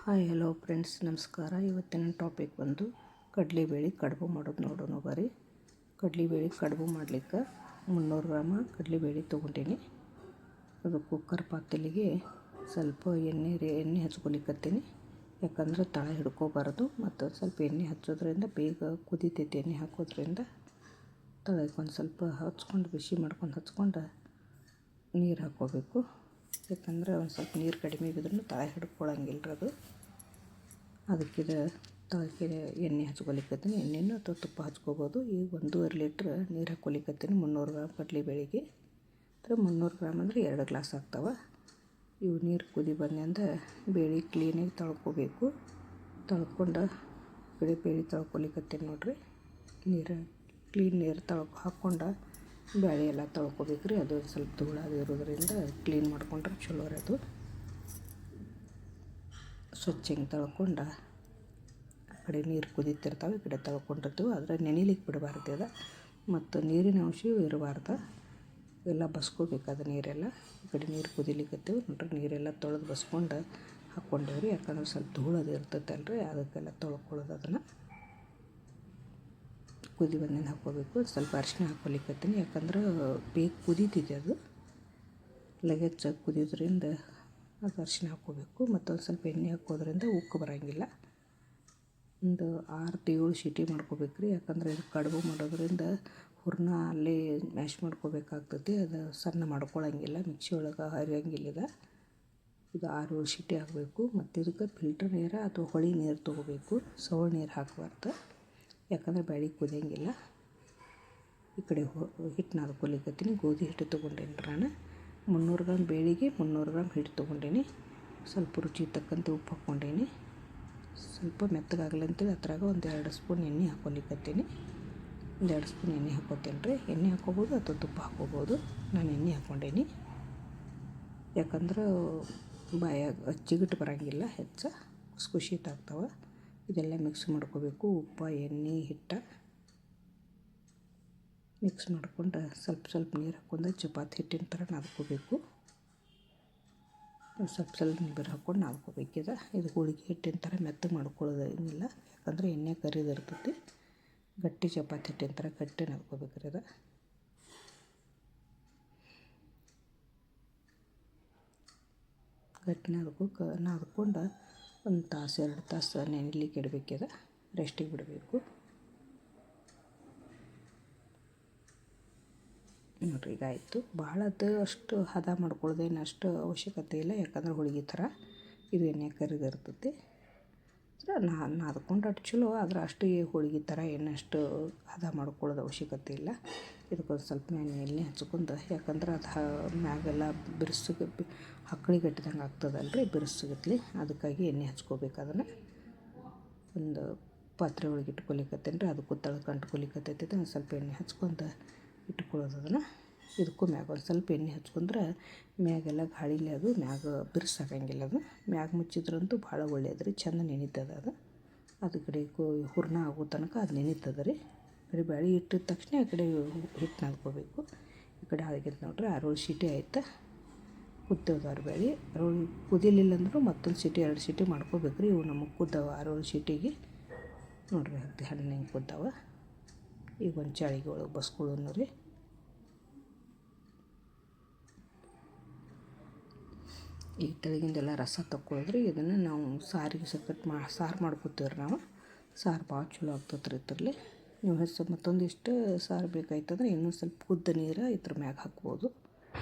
Hi hello friends, ನಮಸ್ಕಾರ. ಇವತ್ತಿನ topic ಬಂದು ಕಡಲೆಬೇಳೆ ಕಡುಬು ಮಾಡೋದು ನೋಡೋಣ. ಬರ್ರಿ. ಕಡಲೆಬೇಳೆ ಕಡುಬು ಮಾಡಲಿಕ್ಕೆ 300 ಗ್ರಾಮ ಕಡಲೆಬೇಳೆ ತೊಗೊಂಡೀನಿ. ಅದು ಕುಕ್ಕರ್ ಪಾತ್ರೆಗೆ ಸ್ವಲ್ಪ ಎಣ್ಣೆ ಹಚ್ಕೊಲಿಕ್ಕತ್ತೀನಿ. ಯಾಕಂದ್ರೆ ತಳ ಹಿಡ್ಕೋಬಾರ್ದು. ಮತ್ತು ಸ್ವಲ್ಪ ಎಣ್ಣೆ ಹಚ್ಚೋದ್ರಿಂದ ಬೇಗ ಕುದಿತೈತಿ. ಎಣ್ಣೆ ಹಾಕೋದ್ರಿಂದ ತಳಕ್ಕೆ ಒಂದು ಸ್ವಲ್ಪ ಹಚ್ಕೊಂಡು ಬಿಸಿ ಮಾಡ್ಕೊಂಡು ಹಚ್ಕೊಂಡು ನೀರು ಹಾಕ್ಕೋಬೇಕು. ಯಾಕಂದ್ರೆ ಒಂದು ಸ್ವಲ್ಪ ನೀರು ಕಡಿಮೆ ಬಿದ್ರೂ ತಳ ಹಿಡ್ಕೊಳಂಗಿಲ್ಲ ಅದು. ಅದಕ್ಕೆ ತಳಕ್ಕೆ ಎಣ್ಣೆ ಹಚ್ಕೊಲಿಕ್ಕತ್ತೀನಿ. ಎಣ್ಣೆನೂ ಅಥವಾ ತುಪ್ಪ ಹಚ್ಕೋಬೋದು. ಈಗ 1.5 ಲೀಟ್ರ್ ನೀರು ಹಾಕ್ಕೊಲಿಕ್ಕತ್ತೀನಿ 300 ಗ್ರಾಮ್ ಕಡಲೆಬೇಳೆಗೆ. 300 ಗ್ರಾಮ್ ಅಂದರೆ 2 ಗ್ಲಾಸ್ ಆಗ್ತಾವೆ. ಇವು ನೀರು ಕುದಿ ಬಂದಿಂದ ಬೇಳೆ ಕ್ಲೀನಾಗಿ ತೊಳ್ಕೊಬೇಕು. ತೊಳ್ಕೊಂಡು ಬೇಳೆ ತೊಳ್ಕೊಲಿಕ್ಕತ್ತೀನಿ ನೋಡಿರಿ. ಕ್ಲೀನ್ ನೀರು ಹಾಕ್ಕೊಂಡು ಬೇಳೆ ಎಲ್ಲ ತೊಳ್ಕೊಬೇಕು ರೀ. ಅದು ಸ್ವಲ್ಪ ಧೂಳು ಅದು ಇರೋದ್ರಿಂದ ಕ್ಲೀನ್ ಮಾಡ್ಕೊಂಡ್ರೆ ಚಲೋ ರೀ. ಅದು ಸ್ವಚ್ಛ ಹಿಂಗೆ ತೊಳ್ಕೊಂಡು ಆ ಕಡೆ ನೀರು ಕುದೀತಿರ್ತಾವೆ, ಈ ಕಡೆ ತೊಳ್ಕೊಂಡಿರ್ತೀವಿ. ಆದರೆ ನೆನಿಲಿಕ್ಕೆ ಬಿಡಬಾರ್ದು ಅದು. ಮತ್ತು ನೀರಿನ ಅಂಶ ಇರಬಾರ್ದು. ಎಲ್ಲ ಬಸ್ಕೋಬೇಕು ನೀರೆಲ್ಲ. ಈ ಕಡೆ ನೀರು ಕುದಿಲಿಕ್ಕತ್ತೀವಿ ನೋಡ್ರಿ. ನೀರೆಲ್ಲ ತೊಳೆದು ಬಸ್ಕೊಂಡು ಹಾಕ್ಕೊಂಡೇವ್ರಿ. ಯಾಕಂದ್ರೆ ಸ್ವಲ್ಪ ಧೂಳು ಅದು ಇರ್ತೈತಲ್ರಿ, ಅದಕ್ಕೆಲ್ಲ ತೊಳ್ಕೊಳ್ಳೋದು. ಅದನ್ನು ಕುದಿ ಬಂದಿಂದ ಹಾಕ್ಕೋಬೇಕು. ಸ್ವಲ್ಪ ಅರಿಶಿನ ಹಾಕ್ಕೊಲಿಕ್ಕತ್ತೀನಿ. ಯಾಕಂದ್ರೆ ಬೇಗ ಕುದೀತಿದೆ ಅದು. ಲಗೇಜ್ ಕುದಿಯೋದ್ರಿಂದ ಅದು ಅರಿಶಿನ ಹಾಕ್ಕೋಬೇಕು. ಮತ್ತು ಒಂದು ಸ್ವಲ್ಪ ಎಣ್ಣೆ ಹಾಕೋದ್ರಿಂದ ಉಕ್ಕು ಬರೋಂಗಿಲ್ಲ. ಒಂದು 6-7 ಸೀಟಿ ಮಾಡ್ಕೋಬೇಕು ರೀ. ಯಾಕಂದ್ರೆ ಇದು ಕಡುಬು ಮಾಡೋದ್ರಿಂದ ಹೂರಣ ಅಲ್ಲೇ ಮ್ಯಾಶ್ ಮಾಡ್ಕೋಬೇಕಾಗ್ತೈತಿ. ಅದು ಸಣ್ಣ ಮಾಡ್ಕೊಳಂಗಿಲ್ಲ, ಮಿಕ್ಸಿ ಒಳಗೆ ಹರಿಯೋಂಗಿಲ್ಲ. ಇದು 6-7 ಸೀಟಿ ಆಗಬೇಕು. ಮತ್ತು ಇದಕ್ಕೆ ಫಿಲ್ಟರ್ ನೀರು ಅಥವಾ ಹೊಳಿ ನೀರು ತೊಗೋಬೇಕು. ಸವಳು ನೀರು ಹಾಕಬಾರ್ದು. ಯಾಕಂದ್ರೆ ಬೇಳೆ ಕುದಿಯೋಂಗಿಲ್ಲ. ಈ ಕಡೆ ಹಿಟ್ಟು ನಾದ್ಕೊಲಿಕ್ಕತ್ತೀನಿ. ಗೋಧಿ ಹಿಟ್ಟು ತೊಗೊಂಡೇನಿ ನಾನು. 300 ಗ್ರಾಮ್ ಬೇಳೆಗೆ 300 ಗ್ರಾಮ್ ಹಿಟ್ಟು ತೊಗೊಂಡೇನಿ. ಸ್ವಲ್ಪ ರುಚಿ ತಕ್ಕಂತೆ ಉಪ್ಪು ಹಾಕ್ಕೊಂಡೇನಿ. ಸ್ವಲ್ಪ ಮೆತ್ತಗಾಗಲಿ ಅಂತೇಳಿ ಅದ್ರಾಗ 1-2 ಸ್ಪೂನ್ ಎಣ್ಣೆ ಹಾಕ್ಕೊಲಿಕ್ಕತ್ತೀನಿ. 1-2 ಸ್ಪೂನ್ ಎಣ್ಣೆ ಹಾಕ್ಕೋತೇನೆ ರೀ. ಎಣ್ಣೆ ಹಾಕ್ಕೋಬೋದು ಅಥವಾ ತುಪ್ಪ ಹಾಕ್ಕೋಬೋದು. ನಾನು ಎಣ್ಣೆ ಹಾಕ್ಕೊಂಡೇನಿ. ಯಾಕಂದ್ರೆ ಬಾಯಾಗ ಜಿಗುಟು ಬರೋಂಗಿಲ್ಲ, ಹೆಚ್ಚು ಖುಷಿ ಆಗ್ತಾವೆ. ಇದೆಲ್ಲ ಮಿಕ್ಸ್ ಮಾಡ್ಕೋಬೇಕು. ಉಪ್ಪು, ಎಣ್ಣೆ, ಹಿಟ್ಟು ಮಿಕ್ಸ್ ಮಾಡ್ಕೊಂಡು ಸ್ವಲ್ಪ ನೀರು ಹಾಕ್ಕೊಂಡು ಚಪಾತಿ ಹಿಟ್ಟಿನ ಥರ ನಾದ್ಕೋಬೇಕು. ಸ್ವಲ್ಪ ನೀರು ಹಾಕ್ಕೊಂಡು ನಾದ್ಕೋಬೇಕಿದೆ. ಇದು ಹೋಳಿಗೆ ಹಿಟ್ಟಿನ ಥರ ಮೆತ್ತಗೆ ಮಾಡ್ಕೊಳ್ಳೋದು ಏನಿಲ್ಲ. ಯಾಕಂದರೆ ಎಣ್ಣೆ ಕರಿದಿರ್ತೈತಿ. ಗಟ್ಟಿ ಚಪಾತಿ ಹಿಟ್ಟಿನ ಥರ ಗಟ್ಟಿ ನಾದ್ಕೋಬೇಕ್ರಿ. ಅದು ಗಟ್ಟಿ ನಾದ್ಕೊಂಡು 1 ತಾಸು 2 ತಾಸು ನೆನೆಲಿಕ್ಕೆ ಇಡಬೇಕಿದೆ. ರೆಸ್ಟಿಗೆ ಬಿಡಬೇಕು ನೋಡಿರಿ. ಈಗ ಆಯಿತು. ಭಾಳದ್ದು ಅಷ್ಟು ಹದ ಮಾಡ್ಕೊಳ್ಳೋದೇನು ಅಷ್ಟು ಅವಶ್ಯಕತೆ ಇಲ್ಲ. ಯಾಕಂದ್ರೆ ಹೋಳಿಗೆ ಥರ ಇದು ಎಣ್ಣೆ ಕರಿದಿರ್ತೈತಿ. ನಾದ್ಕೊಂಡು ಅಷ್ಟು ಚಲೋ. ಆದ್ರೆ ಅಷ್ಟು ಹೋಳಿಗೆ ಥರ ಏನಷ್ಟು ಹದ ಮಾಡ್ಕೊಳ್ಳೋದು ಅವಶ್ಯಕತೆ ಇಲ್ಲ. ಇದಕ್ಕೊಂದು ಸ್ವಲ್ಪ ಎಣ್ಣೆ ಹಚ್ಕೊಂಡು, ಯಾಕಂದ್ರೆ ಅದು ಮ್ಯಾಗೆಲ್ಲ ಬಿರುಸಿಗೆ ಹಕ್ಕಳಿ ಗಟ್ಟಿದಂಗೆ ಆಗ್ತದಲ್ರಿ, ಬಿರುಸುಗತ್ಲಿ. ಅದಕ್ಕಾಗಿ ಎಣ್ಣೆ ಹಚ್ಕೋಬೇಕು. ಅದನ್ನು ಒಂದು ಪಾತ್ರೆ ಒಳಗೆ ಇಟ್ಕೊಲಿಕ್ಕತ್ತೇನೆ ರೀ. ಅದಕ್ಕೂ ತಳಕ್ಕೆ ಅಂಟ್ಕೊಲಿಕ್ಕತ್ತೈತಿ. ಒಂದು ಸ್ವಲ್ಪ ಎಣ್ಣೆ ಹಚ್ಕೊಂಡು ಇಟ್ಕೊಳ್ಳೋದು. ಅದನ್ನು ಇದಕ್ಕೂ ಮ್ಯಾಗ ಒಂದು ಸ್ವಲ್ಪ ಎಣ್ಣೆ ಹಚ್ಕೊಂಡ್ರೆ ಮ್ಯಾಗೆಲ್ಲ ಗಾಳಿಲಿ ಅದು ಮ್ಯಾಗ ಬಿರುಸಾಗಂಗಿಲ್ಲ. ಅದು ಮ್ಯಾಗ ಮುಚ್ಚಿದ್ರಂತೂ ಭಾಳ ಒಳ್ಳೆಯದು ರೀ. ಚೆಂದ ನೆನೀತದೆ ಅದು. ಅದು ಕಡೆ ಹೂರಣ ಆಗೋ ತನಕ ಅದು ನೆನೀತದೆ ರೀ. ಕಡೆ ಬೇಳೆ ಇಟ್ಟಿದ ತಕ್ಷಣ ಆ ಕಡೆ ಹಿಟ್ಟು ನಾದ್ಕೋಬೇಕು. ಈ ಕಡೆ ಆಗಿದ್ದು ನೋಡ್ರಿ. 6-7 ಸೀಟಿ ಆಯ್ತು. ಕುದ್ದವ್ರು ಬೇಳೆ. ಕುದಿಲಿಲ್ಲ ಅಂದರೂ ಮತ್ತೊಂದು ಸೀಟಿ 2 ಸೀಟಿ ಮಾಡ್ಕೋಬೇಕು ರೀ. ಇವು ನಮಗೆ ಕುದ್ದಾವ 6-7 ಸೀಟಿಗೆ ನೋಡಿರಿ. ಹಣ್ಣು ಹಿಂಗೆ ಕುದ್ದಾವ. ಈಗ ಒಂದು ಚಾಳಿಗೆ ಒಳಗೆ ಬಸ್ಕೊಳ್ಳೋಣ ರೀ. ಈ ತೆಳಗಿಂದೆಲ್ಲ ರಸ ತಕ್ಕೊಳ್ಳೋದ್ರಿ. ಇದನ್ನು ನಾವು ಸಾರಿಗೆ ಸಾರು ಮಾಡ್ಕೊತೀವ್ರಿ ನಾವು. ಸಾರು ಭಾಳ ಚಲೋ ಆಗ್ತದೆ ರೀ ಇದರಲ್ಲಿ. ನೀವು ಮತ್ತೊಂದಿಷ್ಟು ಸಾರು ಬೇಕಾಯ್ತಂದ್ರೆ ಇನ್ನೂ ಸ್ವಲ್ಪ ಕುದ್ದ ನೀರು ಇದ್ರ ಮ್ಯಾಗ ಹಾಕ್ಬೋದು.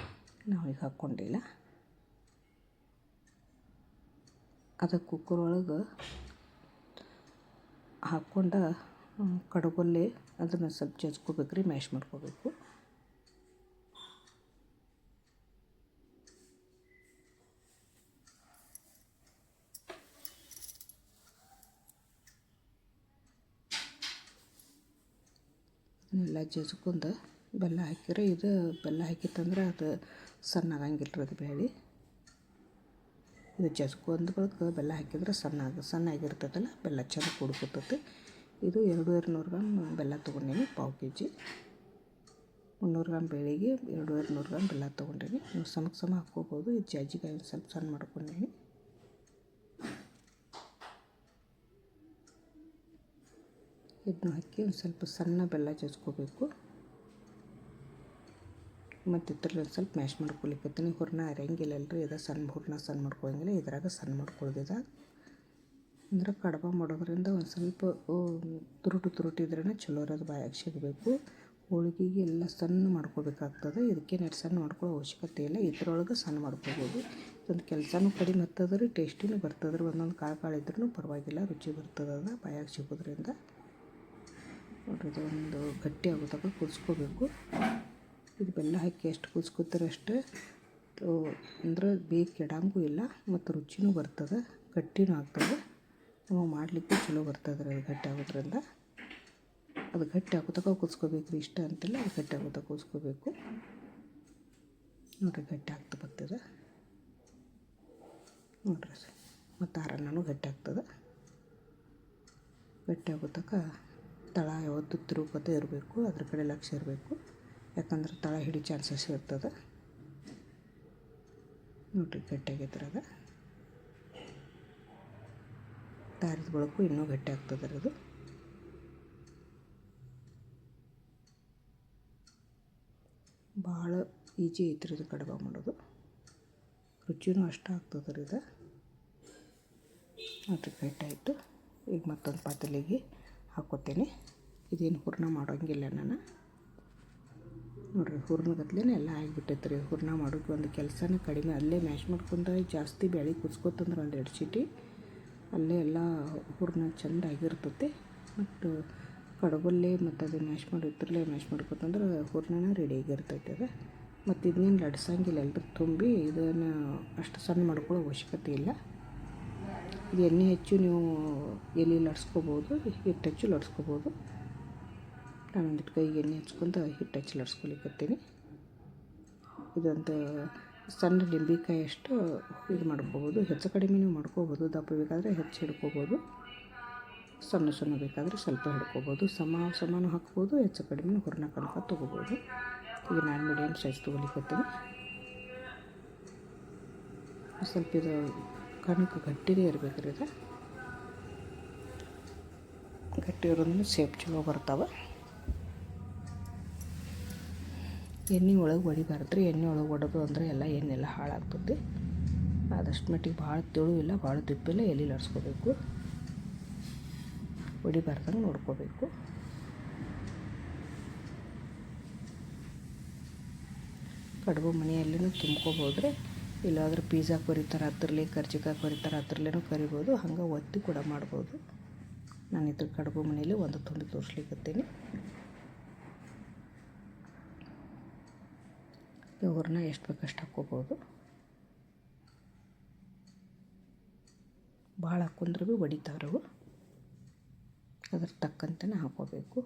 ನಾವೀಗ ಹಾಕ್ಕೊಂಡಿಲ್ಲ. ಅದಕ್ಕೆ ಕುಕ್ಕರ್ ಒಳಗೆ ಹಾಕ್ಕೊಂಡು ಕಡುಬಲ್ಲಿ ಅದನ್ನು ಸ್ವಲ್ಪ ಜಜ್ಕೋಬೇಕು ರೀ. ಮ್ಯಾಶ್ ಮಾಡ್ಕೋಬೇಕು. ಅದನ್ನೆಲ್ಲ ಜಜ್ಕೊಂಡು ಬೆಲ್ಲ ಹಾಕಿದ್ರೆ, ಇದು ಬೆಲ್ಲ ಹಾಕಿತ್ತಂದ್ರೆ ಅದು ಸಣ್ಣ ಆಗಂಗಿಲ್ಲ ರೀ. ಅದು ಬೇಳೆ ಇದು ಜಜ್ಕೊಂಡು ಬಳಿಕ ಬೆಲ್ಲ ಹಾಕಿದ್ರೆ ಸಣ್ಣಾಗಿರ್ತದಲ್ಲ, ಬೆಲ್ಲ ಚೆನ್ನಾಗಿ ಕುಡ್ಕೊತೈತಿ. ಇದು 200 ಗ್ರಾಮ್ ಬೆಲ್ಲ ತೊಗೊಂಡೀನಿ. ಪಾವು ಕೆಜಿ 300 ಗ್ರಾಮ್ ಬೇಳೆಗೆ 200 ಗ್ರಾಮ್ ಬೆಲ್ಲ ತೊಗೊಂಡೀನಿ. ನೀವು ಸಮ ಹಾಕ್ಕೋಬೋದು. ಇದು ಜಾಜಿಕಾಯಿ ಸ್ವಲ್ಪ ಸಣ್ಣ ಮಾಡ್ಕೊಂಡೀನಿ. ಇದನ್ನ ಹಾಕಿ ಒಂದು ಸ್ವಲ್ಪ ಸಣ್ಣ ಬೆಲ್ಲ ಜಜ್ಕೋಬೇಕು. ಮತ್ತು ಇದ್ರಲ್ಲಿ ಒಂದು ಸ್ವಲ್ಪ ಮ್ಯಾಶ್ ಮಾಡ್ಕೊಲಿಕ್ಕತ್ತೀನಿ. ಹೂರಣ ಅರಿಯಂಗಿಲ್ಲಲ್ರಿ, ಇದು ಸಣ್ಣ ಮಾಡ್ಕೊಳಂಗಿಲ್ಲ, ಇದ್ರಾಗ ಸಣ್ಣ ಮಾಡ್ಕೊಳ್ಳೋದಿದೆ. ಅಂದ್ರೆ ಕಡುಬು ಮಾಡೋದ್ರಿಂದ ಒಂದು ಸ್ವಲ್ಪ ತುರುಟು ಇದ್ರೇ ಚಲೋ ಇರೋದು, ಬಾಯಾಗ ಸಿಗಬೇಕು. ಹೋಳಿಗೆಗೆ ಎಲ್ಲ ಸಣ್ಣ ಮಾಡ್ಕೋಬೇಕಾಗ್ತದೆ. ಇದಕ್ಕೇನು ಸಣ್ಣ ಮಾಡ್ಕೊಳ್ಳೋ ಅವಶ್ಯಕತೆ ಇಲ್ಲ, ಇದ್ರೊಳಗೆ ಸಣ್ಣ ಮಾಡ್ಕೋಬೋದು. ಇದೊಂದು ಕೆಲಸನೂ ಕಡಿಮೆ ಹತ್ತದ ರೀ, ಟೇಸ್ಟಿನೂ ಬರ್ತದೆ. ಒಂದೊಂದು ಕಾಳು ಇದ್ರೂ ಪರವಾಗಿಲ್ಲ, ರುಚಿ ಬರ್ತದೆ ಬಾಯಾಗ ಸಿಗೋದ್ರಿಂದ. ನೋಡಿರಿ, ಇದು ಒಂದು ಗಟ್ಟಿ ಆಗೋದಾಗ ಕುದಿಸ್ಕೋಬೇಕು. ಇದು ಬೆಲ್ಲ ಹಾಕಿ ಎಷ್ಟು ಕುದಿಸ್ಕೋತಾರೆ ಅಷ್ಟೇ ಅಂದ್ರೆ ಬೇಗ ಕೆಡಂಗೂ ಇಲ್ಲ ಮತ್ತು ರುಚಿನೂ ಬರ್ತದೆ, ಗಟ್ಟಿನೂ ಆಗ್ತದೆ. ನಮಗೆ ಮಾಡಲಿಕ್ಕೆ ಚಲೋ ಬರ್ತದೆ ರೀ ಅದು ಗಟ್ಟಿ ಆಗೋದ್ರಿಂದ. ಅದು ಗಟ್ಟಿ ಆಗೋತಕ್ಕ ಕುದಿಸ್ಕೋಬೇಕು ರೀ, ಇಷ್ಟ ಅಂತಿಲ್ಲ, ಅದು ಗಟ್ಟಿ ಆಗೋತಕ್ಕ ಕುದಿಸ್ಕೋಬೇಕು. ನೋಡಿರಿ, ಗಟ್ಟಿ ಆಗ್ತಾ ಬರ್ತದೆ ನೋಡಿರಿ. ಮತ್ತು ಆರನ್ನೂ ಗಟ್ಟಿ ಆಗ್ತದೆ. ಗಟ್ಟಿ ಆಗೋತಕ್ಕ ತಳ ಯಾವತ್ತೂ ತಿರುಗ್ಕೊತ ಇರಬೇಕು, ಅದ್ರ ಕಡೆ ಲಕ್ಷ್ಯ ಇರಬೇಕು, ಯಾಕಂದ್ರೆ ತಳ ಹಿಡಿ ಚಾನ್ಸಸ್ ಇರ್ತದೆ. ನೋಡಿರಿ, ಗಟ್ಟಿಯಾಗೈತ್ರಿ ಅದು. ತಾರಿದ ಬಳಕು ಇನ್ನೂ ಗಟ್ಟಿ ಆಗ್ತದೆ ರೀ ಅದು. ಭಾಳ ಈಜಿ ಐತ್ರಿ ಇದು ಕಡುಬು ಮಾಡೋದು, ರುಚಿನೂ ಅಷ್ಟು ಆಗ್ತದೆ ರೀ ಇದು. ನೋಡಿರಿ, ಗಟ್ಟಿ ಆಯಿತು. ಈಗ ಮತ್ತೊಂದು ಪಾತ್ರೆಗೆ ಹಾಕ್ಕೋತೀನಿ. ಇದೇನು ಹೂರಣ ಮಾಡೋಂಗಿಲ್ಲ ನಾನು. ನೋಡಿರಿ, ಹೂರಣಗತ್ಲೇ ಎಲ್ಲ ಆಗಿಬಿಟ್ಟೈತೆ ರೀ. ಹೂರಣ ಮಾಡೋಕ್ಕೆ ಒಂದು ಕೆಲಸನೇ ಕಡಿಮೆ. ಅಲ್ಲೇ ಮ್ಯಾಶ್ ಮಾಡ್ಕೊಂಡ್ರೆ ಜಾಸ್ತಿ ಬ್ಯಾಳೆ ಕುದಿಸ್ಕೊತಂದ್ರೆ ಒಂದು 2 ಸೀಟಿ ಅಲ್ಲೇ ಎಲ್ಲ ಹೂರಣ ಚೆಂದ ಆಗಿರ್ತೈತಿ. ಮತ್ತು ಕಡುಬಲ್ಲೇ ಮತ್ತು ಅದು ಮ್ಯಾಶ್ ಮಾಡ್ಕೊತಂದ್ರೆ ಹೂರಣನ ರೆಡಿಯಾಗಿರ್ತೈತೆ ಅದು. ಮತ್ತು ಇದನ್ನೇನು ಲಡ್ಸಂಗಿಲ್ಲ, ಎಲ್ಲರೂ ತುಂಬಿ ಇದನ್ನು ಅಷ್ಟು ಸಣ್ಣ ಮಾಡ್ಕೊಳ್ಳೋ ಅವಶ್ಯಕತೆ ಇಲ್ಲ. ಇದು ಎಣ್ಣೆ ಹೆಚ್ಚು ನೀವು ಎಲೆ ಲಡ್ಸ್ಕೊಬೋದು, ಹಿಟ್ಟು ಹೆಚ್ಚು ಲಡ್ಸ್ಕೊಬೋದು. ನಾನೊಂದಿಟ್ಟು ಕೈಗೆ ಎಣ್ಣೆ ಹಚ್ಕೊಂಡು ಹಿಟ್ಟು ಹಚ್ಚಿ ಲಡ್ಸ್ಕೊಲಿಕ್ಕತ್ತೀನಿ. ಇದೊಂದು ಸಣ್ಣ ಲಿಂಬೆಕಾಯಿ ಅಷ್ಟು ಇದು ಮಾಡ್ಕೋಬೋದು, ಹೆಚ್ಚು ಕಡಿಮೆ ನೀವು ಮಾಡ್ಕೋಬೋದು. ದಪ್ಪ ಬೇಕಾದರೆ ಹೆಚ್ಚು ಹಿಡ್ಕೋಬೋದು, ಸಣ್ಣ ಬೇಕಾದರೆ ಸ್ವಲ್ಪ ಹಿಡ್ಕೋಬೋದು. ಸಮಾನ ಹಾಕ್ಬೋದು, ಹೆಚ್ಚು ಕಡಿಮೆ ಹೂರಣ ಕಣಕ ತೊಗೋಬೋದು. ಈಗ ನಾನು ಮೀಡಿಯಮ್ ಸೈಜ್ ತೊಗೊಲಿಕ್ಕತ್ತೀನಿ. ಸ್ವಲ್ಪ ಇದು ಕಣಕ ಗಟ್ಟಿನೇ ಇರಬೇಕ್ರಿ. ಇದು ಗಟ್ಟಿ ಇರೋದ್ರಿಂದ ಸೇಪ್ ಚಲೋ ಬರ್ತಾವೆ. ಎಣ್ಣೆ ಒಳಗೆ ಹೊಡಿಬಾರ್ದು ರೀ. ಎಣ್ಣೆ ಒಳಗೆ ಹೊಡೆದು ಅಂದರೆ ಎಲ್ಲ ಎಣ್ಣೆಲ್ಲ ಹಾಳಾಗ್ತದೆ. ಆದಷ್ಟು ಮಟ್ಟಿಗೆ ಭಾಳ ತೆಳು ಇಲ್ಲ, ಭಾಳ ದಿಪ್ಪಿಲ್ಲ, ಎಲೆ ಲಡ್ಸ್ಕೋಬೇಕು, ಹೊಡಿಬಾರ್ದಂಗೆ ನೋಡ್ಕೋಬೇಕು. ಕಡುಬು ಮನೆಯಲ್ಲಿನೂ ತುಂಬ್ಕೋಬೋದ್ರಿ, ಇಲ್ಲಾಂದ್ರೆ ಪಿಜ್ಜಾ ಕೊರಿತಾರೆ ಹತ್ತಿರಲಿ, ಕರ್ಜಿಕಾಯಿ ಕೊರಿತಾರೆ ಹತ್ತಿರಲೇನೂ ಕರಿಬೋದು. ಹಂಗೆ ಒತ್ತಿ ಕೂಡ ಮಾಡ್ಬೋದು. ನಾನು ಇದ್ರ ಕಡುಬು ಮನೆಯಲ್ಲಿ ಒಂದು ತುಂಬಿ ತೋರಿಸ್ಲಿಕ್ಕತ್ತೀನಿ. ಹೂರಣ ಎಷ್ಟು ಬೇಕಷ್ಟು ಹಾಕ್ಕೋಬೋದು. ಭಾಳ ಹಾಕೊಂಡ್ರೆ ಭೀ ಹೊಡಿತಾವ್ರವು, ಅದ್ರ ತಕ್ಕಂತೆನೇ ಹಾಕ್ಕೋಬೇಕು.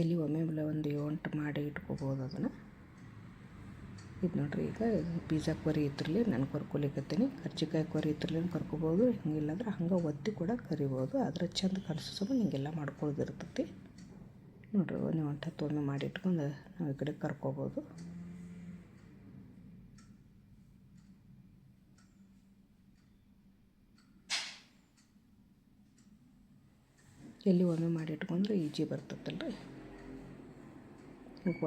ಎಲ್ಲಿ ಒಮ್ಮೆ ಒಂದು 8 ಮಾಡಿ ಇಟ್ಕೋಬೋದು ಅದನ್ನು. ಇದು ನೋಡಿರಿ, ಈಗ ಪಿಜ್ಜಾ ಕೊರಿ ಇದ್ರಲ್ಲಿ ನಾನು ಕರ್ಕೊಲಿಕ್ಕತ್ತೀನಿ. ಕರ್ಜಿಕಾಯಿ ಕೊರಿ ಇದ್ರಲ್ಲಿ ಕರ್ಕೋಬೋದು, ಹಿಂಗಿಲ್ಲಾಂದ್ರೆ ಹಂಗೆ ಒತ್ತಿ ಕೂಡ ಕರಿಬೋದು. ಅದ್ರ ಚೆಂದ ಕಾಣಿಸೋದು ಹಿಂಗೆಲ್ಲ ಮಾಡ್ಕೊಳ್ಳೋದಿರ್ತೈತಿ. ನೋಡಿರಿ, ನೀವು 1 ಒಮ್ಮೆ ಮಾಡಿ ಇಟ್ಕೊಂಡು ನಾವು ಈ ಕಡೆ ಕರ್ಕೋಬೋದು. ಎಲ್ಲಿ ಒಮ್ಮೆ ಮಾಡಿ ಇಟ್ಕೊಂಡ್ರೆ ಈಜಿ ಬರ್ತೈತಲ್ರಿ.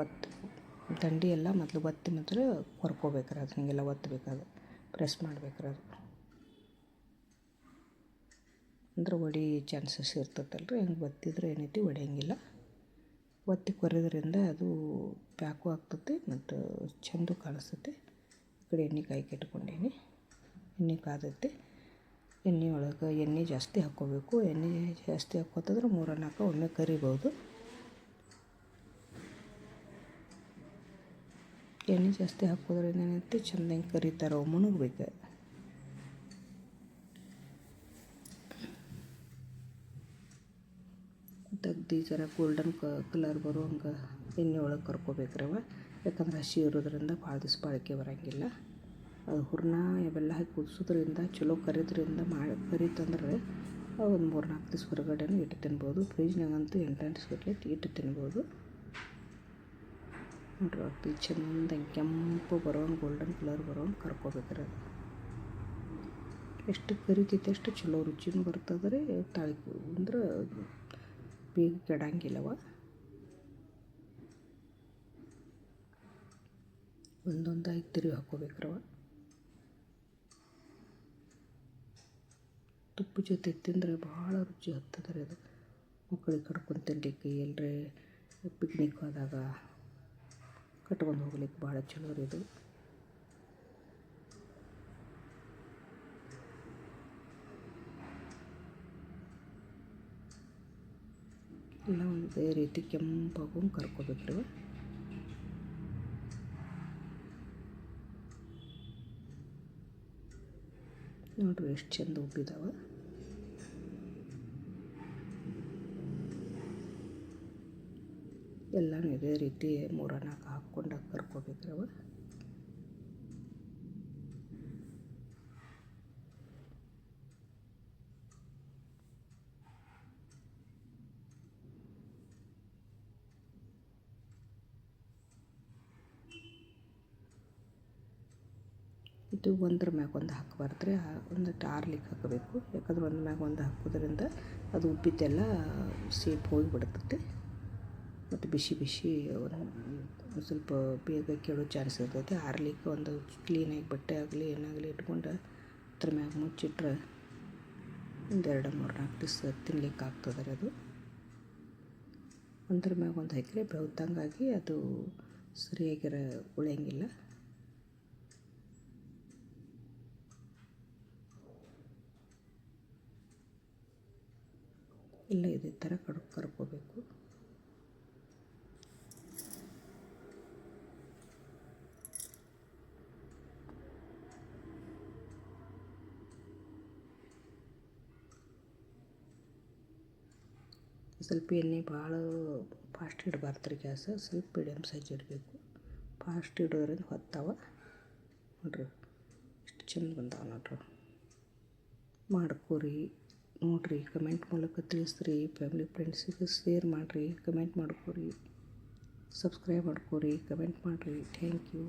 ಒತ್ತು ದಂಡಿ ಎಲ್ಲ ಮೊದಲು ಒತ್ತಿ ಮಾತ್ರ ಕೊರ್ಕೋಬೇಕ್ರಿ. ಅದು ಹಿಂಗೆಲ್ಲ ಒತ್ತಬೇಕಾದ್ರೆ ಪ್ರೆಸ್ ಮಾಡ್ಬೇಕ್ರಿ. ಅದು ಅಂದ್ರೆ ಒಡಿ ಚಾನ್ಸಸ್ ಇರ್ತೈತಲ್ರಿ. ಹಂಗೆ ಒತ್ತಿದ್ರೆ ಏನೈತಿ ಒಡೆಯಂಗಿಲ್ಲ. ಒತ್ತಿ ಕೊರೆಯೋದ್ರಿಂದ ಅದು ಪ್ಯಾಕು ಆಗ್ತೈತಿ ಮತ್ತು ಚೆಂದ ಕಾಣಿಸ್ತೈತಿ. ಈ ಕಡೆ ಎಣ್ಣೆ ಕಾಯ್ಕೆ ಇಟ್ಕೊಂಡೀನಿ. ಎಣ್ಣೆ ಕಾದೈತಿ. ಎಣ್ಣೆ ಒಳಗೆ ಎಣ್ಣೆ ಜಾಸ್ತಿ ಹಾಕ್ಕೋಬೇಕು. ಎಣ್ಣೆ ಜಾಸ್ತಿ ಹಾಕ್ಕೋತಂದ್ರೆ 3-4 ಒಮ್ಮೆ ಕರಿಬೋದು. ಎಣ್ಣೆ ಜಾಸ್ತಿ ಹಾಕೋದ್ರಿಂದ ಏನೈತಿ, ಚೆಂದಂಗೆ ಕರಿತಾರೆ, ಅವು ಮುಣಗಬೇಕು. ತೆಗ್ದು ಜರ ಗೋಲ್ಡನ್ ಕಲರ್ ಬರೋ ಹಂಗೆ ಎಣ್ಣೆ ಒಳಗೆ ಕರ್ಕೋಬೇಕ್ರವ. ಯಾಕಂದ್ರೆ ಹಸಿ ಇರೋದ್ರಿಂದ ಭಾಳ ದಿವಸ ಬಾಳಿಕೆ ಬರೋಂಗಿಲ್ಲ. ಅದು ಹೂರಣ ಬೆಲ್ಲ ಹಾಕಿ ಕುದಿಸೋದ್ರಿಂದ ಚಲೋ ಕರಿದ್ರಿಂದ ಕರಿತಂದ್ರೆ ಒಂದು 3-4 ದಿವಸ ಹೊರಗಡೆನೂ ಇಟ್ಟು ತಿನ್ಬೋದು. ಫ್ರಿಜ್ನಾಗಂತೂ 8 ದಿವಸ ಗಟ್ಟಲೆ ಇಟ್ಟು ತಿನ್ಬೋದು. ನೋಡ್ರಿ ಅತಿ ಚಂದ ಕೆಂಪು ಬರೋಣ ಗೋಲ್ಡನ್ ಕಲರ್ ಬರೋಣ ಕರ್ಕೋಬೇಕ್ರಿ ಅದು. ಎಷ್ಟು ಕರಿತೈತೆ ಅಷ್ಟು ಚಲೋ ರುಚಿನೂ ಬರ್ತದೆ ರೀ. ಅಂದ್ರೆ ಬೇಗ ಕೆಡಂಗಿಲ್ಲವ. ಒಂದೊಂದಾಗಿ ತಿರುವಿ ಹಾಕ್ಕೋಬೇಕ್ರವ. ತುಪ್ಪ ಜೊತೆ ತಿಂದರೆ ಭಾಳ ರುಚಿ ಹತ್ತದ ರೀ ಅದು. ಮಕ್ಕಳಿಗೆ ಕಟ್ಕೊಂಡು ತಿನ್ಲಿಕ್ಕೆ ಎಲ್ಲರೇ ಪಿಕ್ನಿಕ್ ಹೋದಾಗ ಕಟ್ಕೊಂಡು ಹೋಗ್ಲಿಕ್ಕೆ ಭಾಳ ಚಲೋ ರೀ ಇದು. ಎಲ್ಲ ಒಂದೇ ರೀತಿ ಕೆಂಪಾಗೂ ಕರ್ಕೋಬೇಕ್ರಿ. ನೋಡ್ರಿ ಎಷ್ಟು ಚಂದ ಉಬ್ಬಿದಾವ. ಎಲ್ಲನೂ ಇದೇ ರೀತಿ 3-4 ಹಾಕ್ಕೊಂಡು ಕರ್ಕೋಬೇಕ್ರಿ ಅವ. ಇದು ಒಂದ್ರ ಮ್ಯಾಗ ಒಂದು ಹಾಕಬಾರ್ದು ರೀ. ಒಂದಿಟ್ಟು ಆರ್ಲಿಕ್ಕೆ ಹಾಕಬೇಕು. ಯಾಕಂದ್ರೆ ಒಂದ್ರ ಮ್ಯಾಗ ಒಂದು ಹಾಕೋದ್ರಿಂದ ಅದು ಉಬ್ಬಿದ್ದೆಲ್ಲ ಸೇಪ್ ಹೋಗಿಬಿಡ್ತೈತಿ. ಮತ್ತು ಬಿಸಿ ಬಿಸಿ ಒಂದು ಸ್ವಲ್ಪ ಬೇಗ ಕೆಡೋ ಚಾನ್ಸ್ ಇರ್ತೈತಿ. ಆರ್ಲಿಕ್ಕೆ ಒಂದು ಕ್ಲೀನಾಗಿ ಬಟ್ಟೆ ಆಗಲಿ ಏನಾಗಲಿ ಇಟ್ಕೊಂಡು ಅದ್ರ ಮ್ಯಾಗ ಮುಚ್ಚಿಟ್ರೆ ಒಂದು 2-3-4 ಪೀಸ್ ತಿನ್ಲಿಕ್ಕೆ ಆಗ್ತದೆ ರೀ ಅದು. ಒಂದ್ರ ಮ್ಯಾಗ ಒಂದು ಹಾಕಿದ್ರೆ ಬೆವ್ದಂಗಾಗಿ ಅದು ಸರಿಯಾಗಿರ ಉಳಿಯಂಗಿಲ್ಲ. ಇಲ್ಲ ಇದೇ ಥರ ಕರ್ಕೋಬೇಕು. ಸ್ವಲ್ಪ ಎಣ್ಣೆ ಭಾಳ ಫಾಸ್ಟ್ ಇಡಬಾರ್ದು ರೀ. ಗ್ಯಾಸ್ ಸ್ವಲ್ಪ ಮೀಡಿಯಮ್ ಸೈಜ್ ಇಡಬೇಕು. ಫಾಸ್ಟ್ ಇಡೋದ್ರಿಂದ ಹೊತ್ತಾವ. ನೋಡ್ರಿ ಎಷ್ಟು ಚಂದ ಬಂದಾವ ನೋಡ್ರಿ. ಮಾಡ್ಕೋರಿ, ನೋಡಿರಿ, ಕಮೆಂಟ್ ಮೂಲಕ ತಿಳಿಸ್ರಿ. ಫ್ಯಾಮಿಲಿ ಫ್ರೆಂಡ್ಸಿಗೆ ಶೇರ್ ಮಾಡಿರಿ, ಕಮೆಂಟ್ ಮಾಡ್ಕೋರಿ, ಸಬ್ಸ್ಕ್ರೈಬ್ ಮಾಡ್ಕೋರಿ, ಕಮೆಂಟ್ ಮಾಡಿರಿ. Thank you.